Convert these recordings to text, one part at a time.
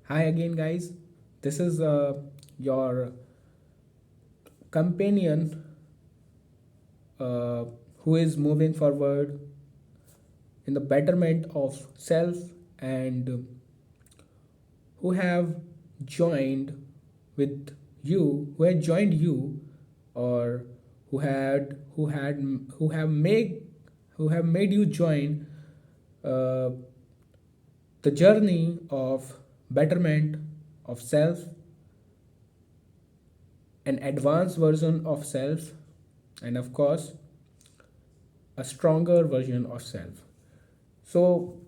Hi again, guys. This is your companion uh, who is moving forward in the betterment of self and who have joined with who had joined you, or who have made you join uh, the journey of betterment of self, an advanced version of self, and of course a stronger version of self. So,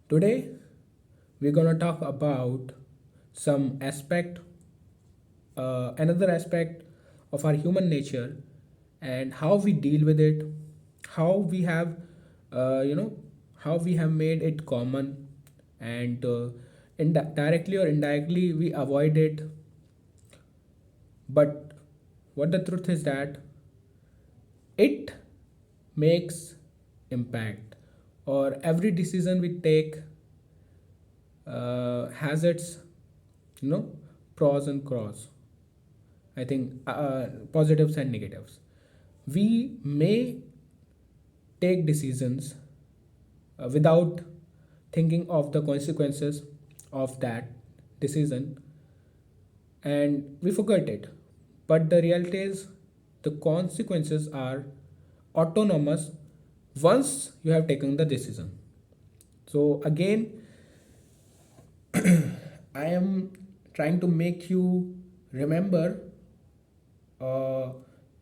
today we're going to talk about some aspect, another aspect of our human nature and how we deal with it, how we have, you know, how we have made it common, and directly or indirectly we avoid it. But what the truth is that it makes impact, or every decision we take has its you know pros and cons. I think positives and negatives. We may take decisions without thinking of the consequences of that decision, and we forget it. But the reality is, the consequences are autonomous once you have taken the decision. So, again, I am trying to make you remember uh,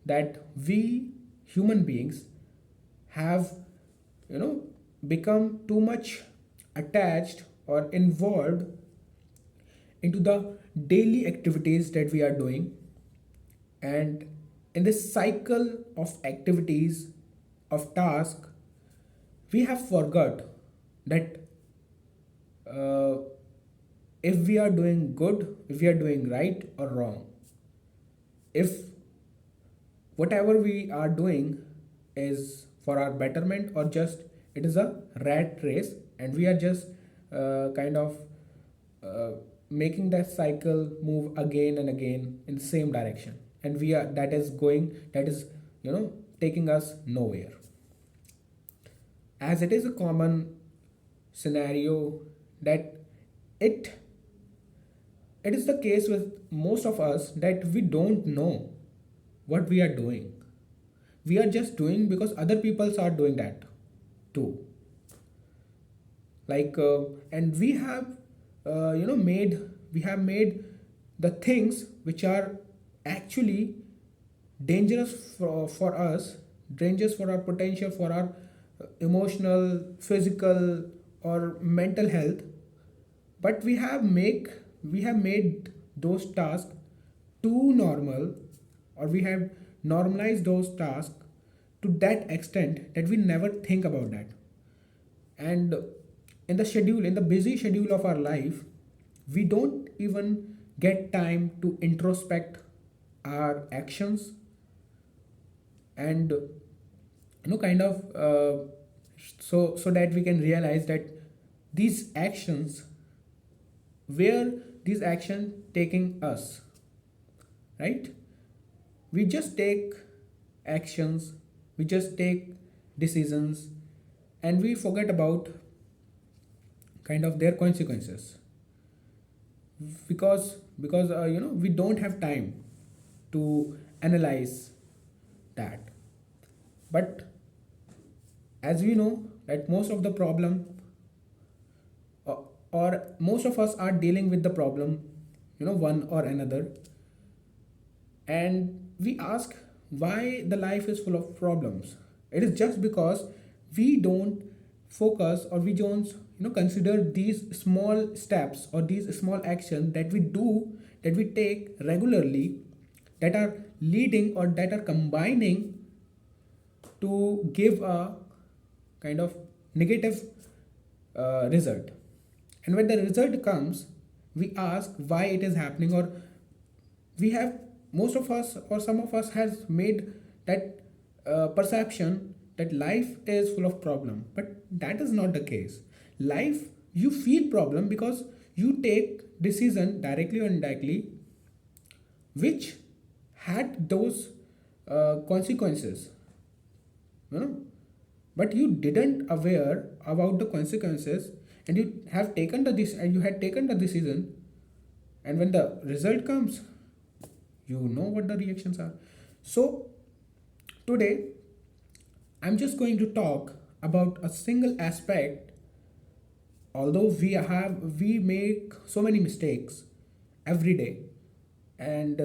that we human beings have, you know, become too much attached or involved into the daily activities that we are doing, and in this cycle of activities, of task, we have forgot that uh, if we are doing good, if we are doing right or wrong, if whatever we are doing is for our betterment, or just it is a rat race and we are just kind of uh, making that cycle move again and again in the same direction, and we are that is taking us nowhere. As it is a common scenario that it it is the case with most of us that we don't know what we are doing. We are just doing because other people are doing that too. Like and we have made the things which are actually dangerous for us, dangerous for our potential, for our emotional, physical, or mental health. But we have made those tasks too normal, or we have normalized those tasks to that extent that we never think about that. And in the busy schedule of our life, we don't even get time to introspect our actions, and kind of so that we can realize that these actions, where these actions taking us, right? We just take actions, we just take decisions, and we forget about kind of their consequences, because we don't have time to analyze that. But as we know that most of the problem, or most of us are dealing with the problem, one or another, and we ask why the life is full of problems. It is just because we don't focus, or we don't consider these small steps or these small actions that we do, that we take regularly, that are leading or that are combining to give a kind of negative result. And when the result comes, we ask why it is happening, or we have, most of us or some of us has made that perception that life is full of problem. But that is not the case. Life, you feel problem because you take decision directly or indirectly which had those consequences, you know, but you didn't aware about the consequences, and you had taken the decision, and when the result comes, you know what the reactions are. So today I'm just going to talk about a single aspect. Although we make so many mistakes every day, and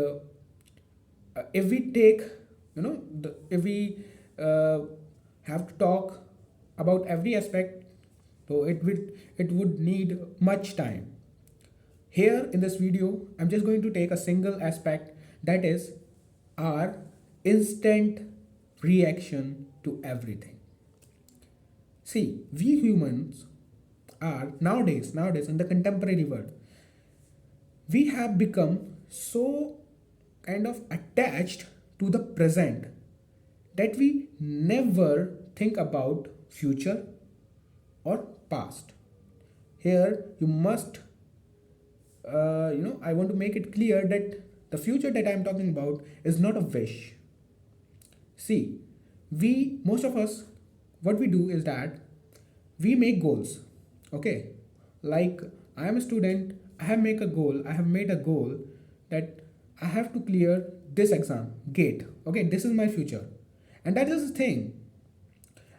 if we take, if we uh, have to talk about every aspect, so it would need much time. Here in this video, I'm just going to take a single aspect, that is our instant reaction to everything. See, we humans are nowadays in the contemporary world, we have become so kind of attached to the present that we never think about future or past. Here you must, I want to make it clear that the future that I'm talking about is not a wish. See, we, most of us, what we do is that we make goals. Okay, like I am a student, I have made a goal that I have to clear this exam, GATE. Okay, this is my future. And that is the thing.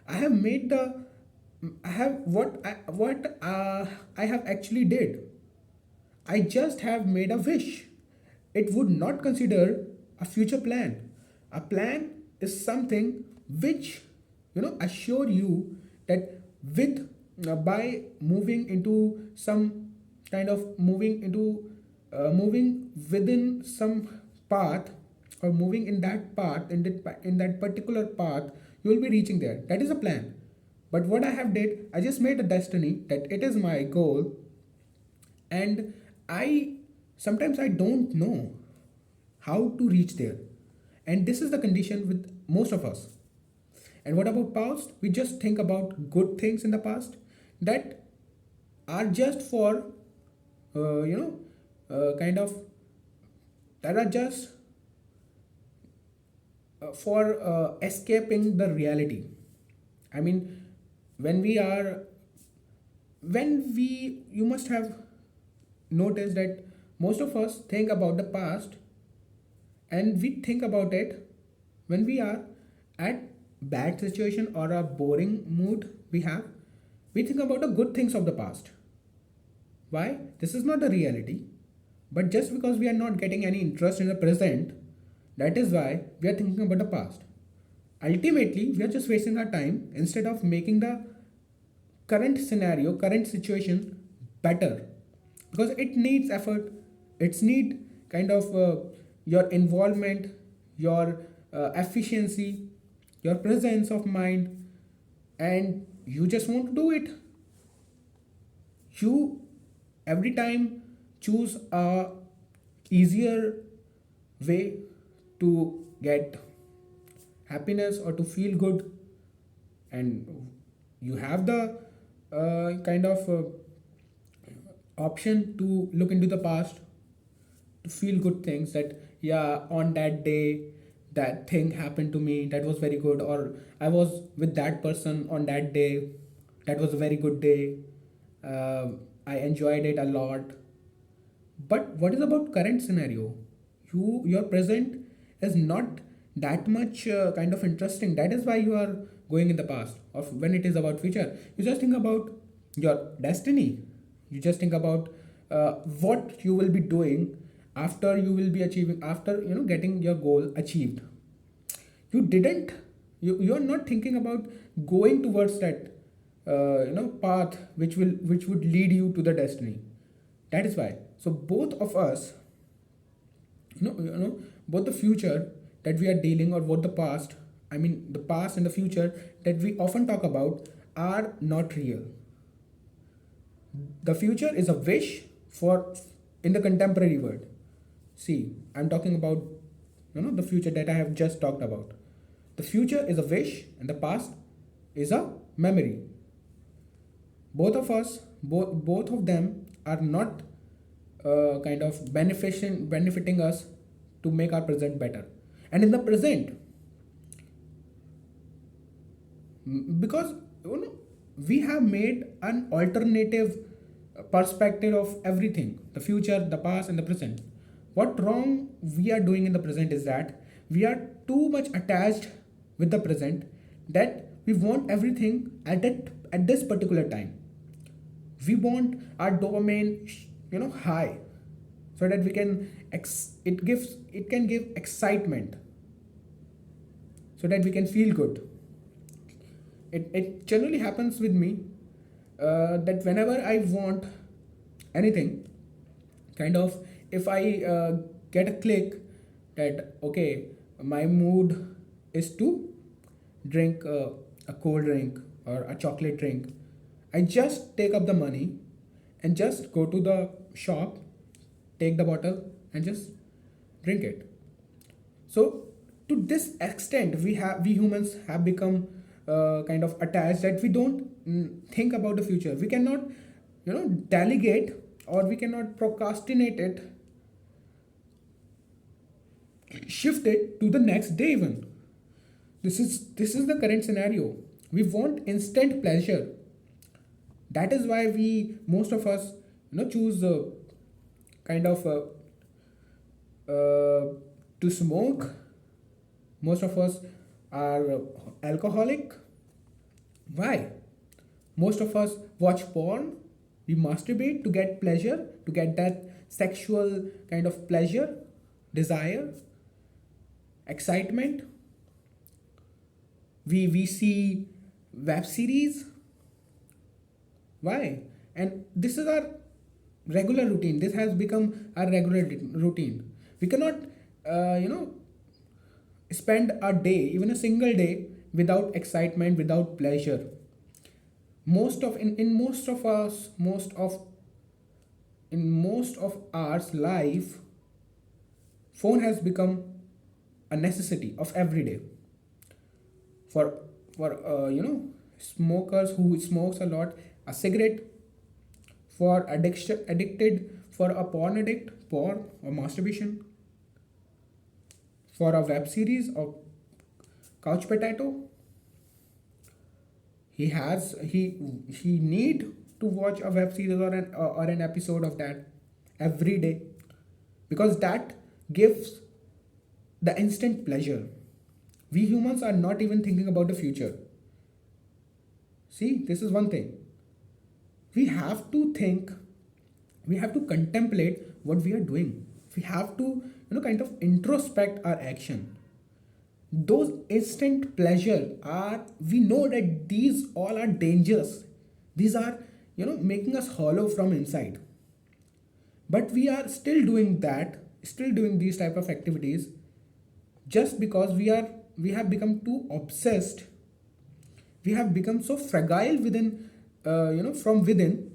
I have made the, I have what I have actually did. I just have made a wish. It would not consider a future plan. A plan is something which, assure you that with, by moving into some kind of moving within some path, or moving in that path, in that particular path, you will be reaching there. That is a plan. But what I have did, I just made a destiny that it is my goal, and I sometimes I don't know how to reach there. And this is the condition with most of us. And what about past? We just think about good things in the past that are just for, kind of, that are just for escaping the reality. I mean, when we are, you must have noticed that most of us think about the past, and we think about it when we are at bad situation or a boring mood we think about the good things of the past. Why? This is not the reality, but just because we are not getting any interest in the present, that is why we are thinking about the past. Ultimately, we are just wasting our time instead of making the current situation better, because it needs effort. It's need kind of your involvement, your efficiency, your presence of mind, and you just want to do it. You every time choose a easier way to get happiness or to feel good, and you have the kind of option to look into the past to feel good things, that yeah, on that day that thing happened to me, that was very good, or I was with that person on that day, that was a very good day. I enjoyed it a lot. But what is about current scenario? Your present is not that much kind of interesting. That is why you are going in the past. Or when it is about future, you just think about your destiny. You just think about what you will be doing after you will be achieving, after getting your goal achieved. You didn't. You are not thinking about going towards that path which would lead you to the destiny. That is why. So both of us, both the future that we are dealing, or both the past, I mean the past and the future that we often talk about, are not real. The future is a wish for, in the contemporary world. See, I'm talking about the future that I have just talked about. The future is a wish, and the past is a memory. Both of us both of them are not kind of benefiting us to make our present better. And in the present, because we have made an alternative perspective of everything, the future, the past, and the present. What wrong we are doing in the present is that we are too much attached with the present, that we want everything at this particular time. We want our dopamine high, so that we can it can give excitement, so that we can feel good. It generally happens with me, that whenever I want anything, kind of, if I get a click that okay, my mood is to drink a cold drink or a chocolate drink, I just take up the money and just go to the shop, take the bottle, and just drink it. So to this extent, we humans have become kind of attached, that we don't think about the future. We cannot delegate, or we cannot procrastinate it, shift it to the next day even. This is the current scenario. We want instant pleasure. That is why we most of us choose kind of to smoke. Most of us are alcoholic. Why? Most of us watch porn. We masturbate to get pleasure, to get that sexual kind of pleasure, desire, excitement. We see web series. Why? And this is our regular routine. This has become our regular routine. We cannot spend a day, even a single day, without excitement, without pleasure. In most of us most of in most of our life, phone has become a necessity of every day. For smokers who smokes a lot, a cigarette. For addiction addicted, for a porn addict, porn or masturbation. For a web series or couch potato, he need to watch a web series or an episode of that every day, because that gives the instant pleasure. We humans are not even thinking about the future. See, this is one thing. We have to think, we have to contemplate what we are doing. We have to kind of introspect our action. Those instant pleasure are, we know that these all are dangerous. These are making us hollow from inside, but we are still doing that, still doing these type of activities, just because we have become too obsessed. We have become so fragile within, from within,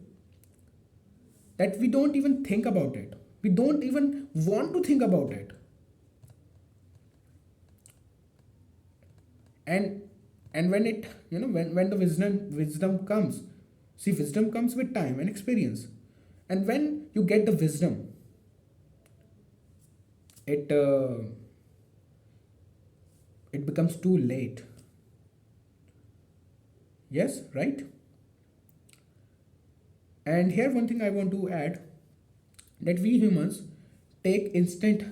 that we don't even think about it. We don't even want to think about it. And when it when the wisdom comes, see, wisdom comes with time and experience. And when you get the wisdom, it it becomes too late. Yes, right? And here one thing I want to add, that we humans take instant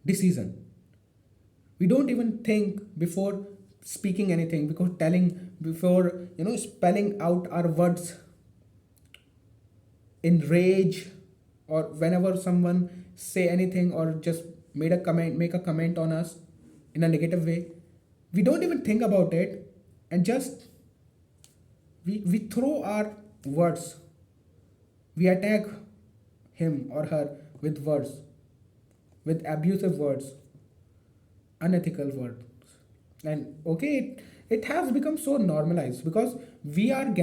decision. We don't even think before speaking anything, before spelling out our words in rage, or whenever someone say anything, or just make a comment on us in a negative way. We don't even think about it, and just we throw our words. We attack him or her with words, with abusive words, unethical words. And okay, it has become so normalized, because we are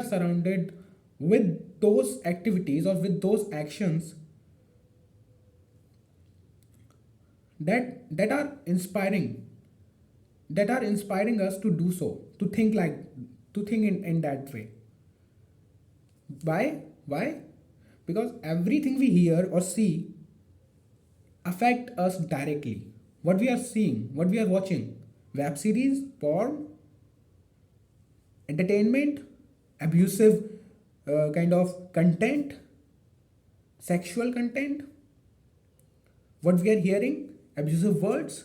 surrounded with those activities, or with those actions that are inspiring, that are inspiring us to do so, to think in that way. Why? Because everything we hear or see affect us directly. What we are seeing, what we are watching, web series, porn, entertainment, abusive kind of content, sexual content, what we are hearing, abusive words,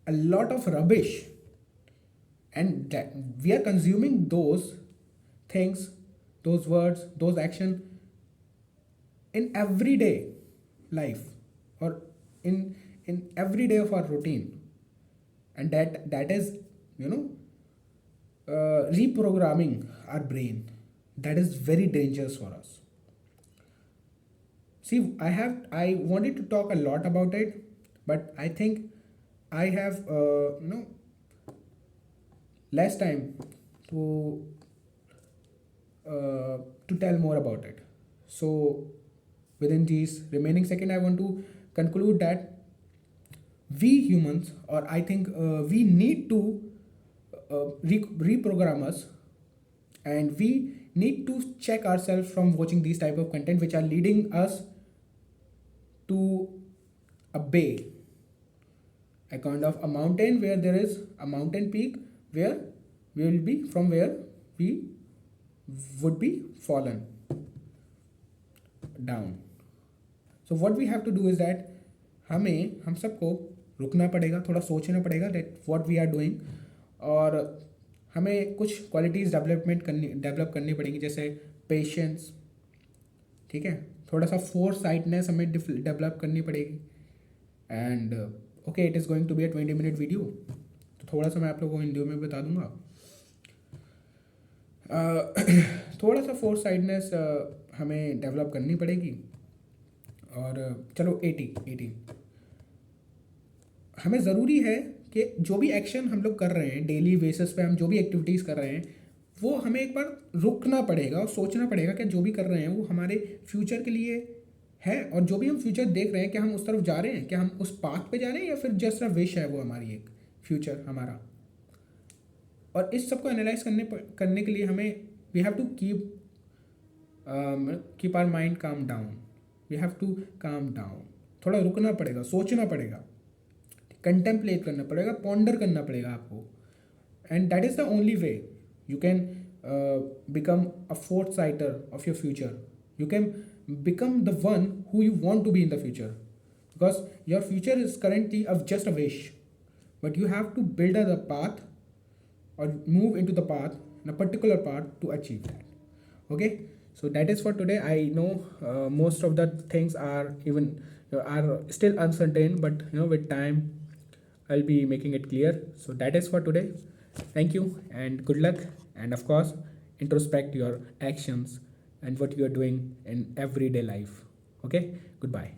a lot of rubbish, and that we are consuming those things, those words, those action in everyday life, or in every day of our routine, and that is, you know, reprogramming our brain. That is very dangerous for us. See, I wanted to talk a lot about it, but I think I have less time to to tell more about it. So within these remaining second, I want to conclude that we humans, or I think we need to reprogram us, and we need to check ourselves from watching these type of content which are leading us to a bay, a kind of a mountain where there is a mountain peak where we will be, from where we would be fallen down. So what we have to do is that हम सबको रुकना पड़ेगा, थोड़ा सोचना पड़ेगा that what we are doing, और हमें कुछ क्वालिटीज़ डेवलप करनी पड़ेंगी, जैसे पेशेंस, ठीक है, थोड़ा सा फोरसाइटनेस हमें डेवलप करनी पड़ेगी. And okay, it is going to be a 20 minute video, तो थोड़ा सा मैं आप लोगों को हिंदी में बता दूंगा. थोड़ा सा फोरसाइटनेस हमें डेवलप करनी पड़ेगी. और चलो 80 हमें ज़रूरी है कि जो भी एक्शन हम लोग कर रहे हैं डेली बेसिस पे, हम जो भी एक्टिविटीज़ कर रहे हैं, वो हमें एक बार रुकना पड़ेगा और सोचना पड़ेगा कि जो भी कर रहे हैं वो हमारे फ्यूचर के लिए है, और जो भी हम फ्यूचर देख रहे हैं क्या हम उस तरफ जा रहे हैं, क्या हम उस पाथ पे जा रहे हैं, या फिर जस्ट अ विश है वो हमारी, एक फ्यूचर हमारा. और इस सब को एनालाइज करने के लिए हमें we have to keep our mind calm down. We have to calm down. थोड़ा रुकना पड़ेगा, सोचना पड़ेगा, कंटेम्पलेट करना पड़ेगा, पॉन्डर करना पड़ेगा आपको. And that is the only way you can become a foresighter of your future. You can become the one who you want to be in the future, because your future is currently of just a wish, but you have to build a path or move into the path, in a particular path, to achieve that. Okay, so that is for today. I know most of the things are even are still uncertain, but with time I'll be making it clear. So that is for today. Thank you and good luck, and of course introspect your actions and what you are doing in everyday life. Okay, goodbye.